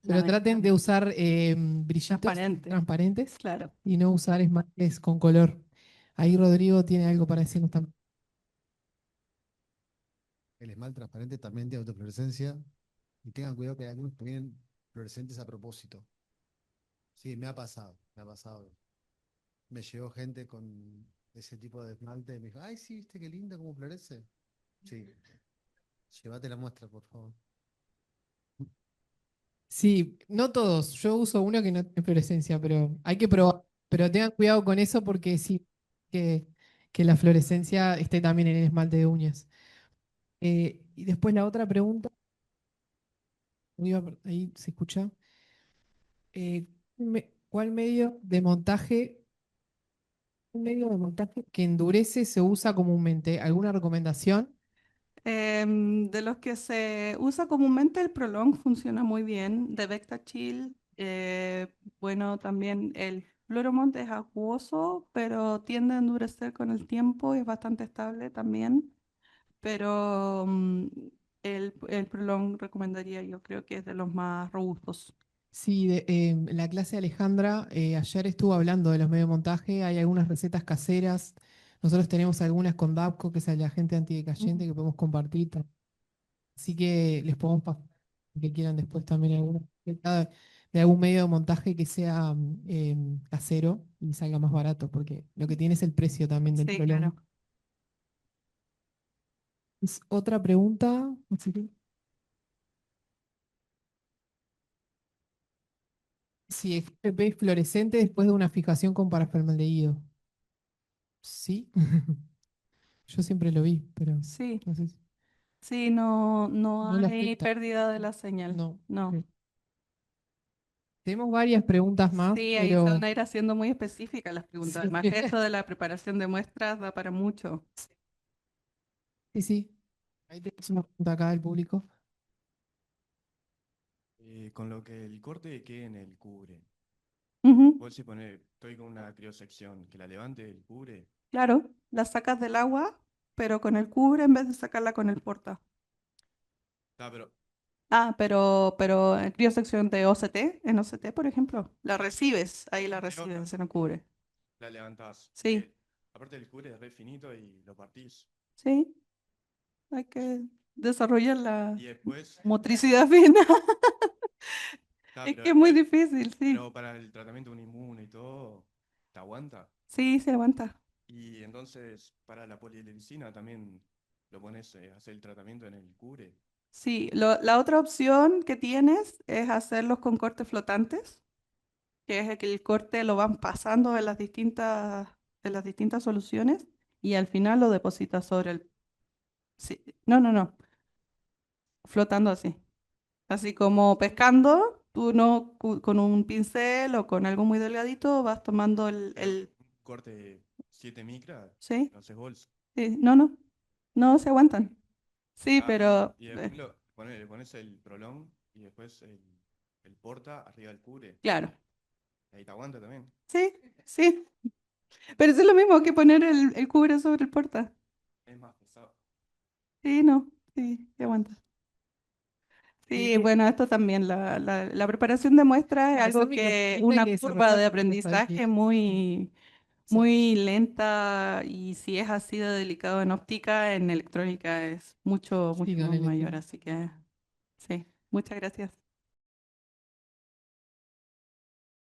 A: la
B: Pero traten de
A: ventana.
B: usar brillitos
A: Transparente,
B: transparentes
A: claro.
B: y no usar esmaltes con color. Ahí Rodrigo tiene algo para decirnos también.
C: El esmalte transparente también tiene autofluorescencia y tengan cuidado que hay algunos que vienen fluorescentes a propósito. Sí, me ha pasado, me ha pasado. Me llegó gente con ese tipo de esmalte y me dijo, ay, sí, viste qué lindo cómo florece. Sí, llévate la muestra, por favor.
B: Sí, no todos. Yo uso uno que no tiene fluorescencia, pero hay que probar. Pero tengan cuidado con eso porque sí, que, que la fluorescencia esté también en el esmalte de uñas. Y después la otra pregunta, ahí se escucha. ¿Cuál medio de montaje que endurece se usa comúnmente? ¿Alguna recomendación?
A: De los que se usa comúnmente, el Prolong funciona muy bien. De Vectachil, bueno, también el Fluoromont es acuoso, pero tiende a endurecer con el tiempo y es bastante estable también. Pero el Prolong recomendaría, yo creo que es de los más robustos.
B: Sí, en la clase de Alejandra ayer estuvo hablando de los medios de montaje, hay algunas recetas caseras, nosotros tenemos algunas con Dabco, que es el agente
A: Ujú.
B: antidecayente que podemos compartir, así que les podemos pasar que quieran después también algunas. de algún medio de montaje que sea casero y salga más barato, porque lo que tiene es el precio también del
A: Sí,
B: prolong.
A: claro.
B: Es otra pregunta. Así que, si FP es fluorescente después de una fijación con parafernaldehído. Sí. Yo siempre lo vi, pero
A: Sí,
B: no sé
A: sí, no
B: no le
A: hay
B: afecta.
A: pérdida de la señal.
B: No.
A: No.
B: Ok. Tenemos varias preguntas más,
A: Sí, ahí se van
B: pero
A: a ir haciendo muy específicas las preguntas.
B: sí,
A: Además, esto de la preparación de muestras da para mucho.
B: sí, sí. Ahí tenemos una pregunta acá del público.
D: Con lo que el corte quede en el cubre.
A: Ujú,
D: Vos si poner, estoy con una criosección, que la levante el cubre.
A: claro, la sacas del agua, pero con el cubre en vez de sacarla con el porta.
D: Ah, pero
A: Ah, pero en criosección de OCT, en OCT, por ejemplo, la recibes, ahí la
D: ¿qué onda?
A: recibes en el cubre.
D: La levantás.
A: Sí,
D: Aparte el cubre es re finito y lo partís.
A: sí, hay que desarrollar la
D: Y después,
A: motricidad fina. Es
D: pero
A: que es muy
D: después,
A: difícil, sí.
D: pero para el tratamiento de un inmune y todo, te aguanta.
A: Sí, se aguanta.
D: Y entonces, para la polielisina también lo pones, hacer el tratamiento en el cubre.
A: Sí, la otra opción que tienes es hacerlos con cortes flotantes, que es que el corte lo van pasando en las distintas soluciones y al final lo depositas sobre el... Sí, no, flotando así. Así como pescando, tú no con un pincel o con algo muy delgadito vas tomando
D: Pero un corte 7 micras,
A: ¿sí?
D: no haces bolsa.
A: Sí, no se aguantan. Sí,
D: Ah,
A: pero
D: y después le pones el prolong y después el porta arriba del cubre.
A: claro,
D: Ahí te aguanta también.
A: sí, sí. Pero eso es lo mismo que poner el cubre sobre el porta.
D: Es más pesado.
A: Sí, no, sí, se aguanta.
B: Y
A: Sí, bueno, esto también, la preparación de muestras es
B: para ser
A: algo que,
B: microscopista hay
A: una
B: que
A: curva
B: desarrollar
A: de
B: mucha sabiduría.
A: aprendizaje muy,
B: Sí,
A: muy lenta y si es así de delicado en óptica, en electrónica es mucho,
B: sí,
A: mucho
B: con
A: más
B: el
A: mayor. Así que sí, muchas gracias.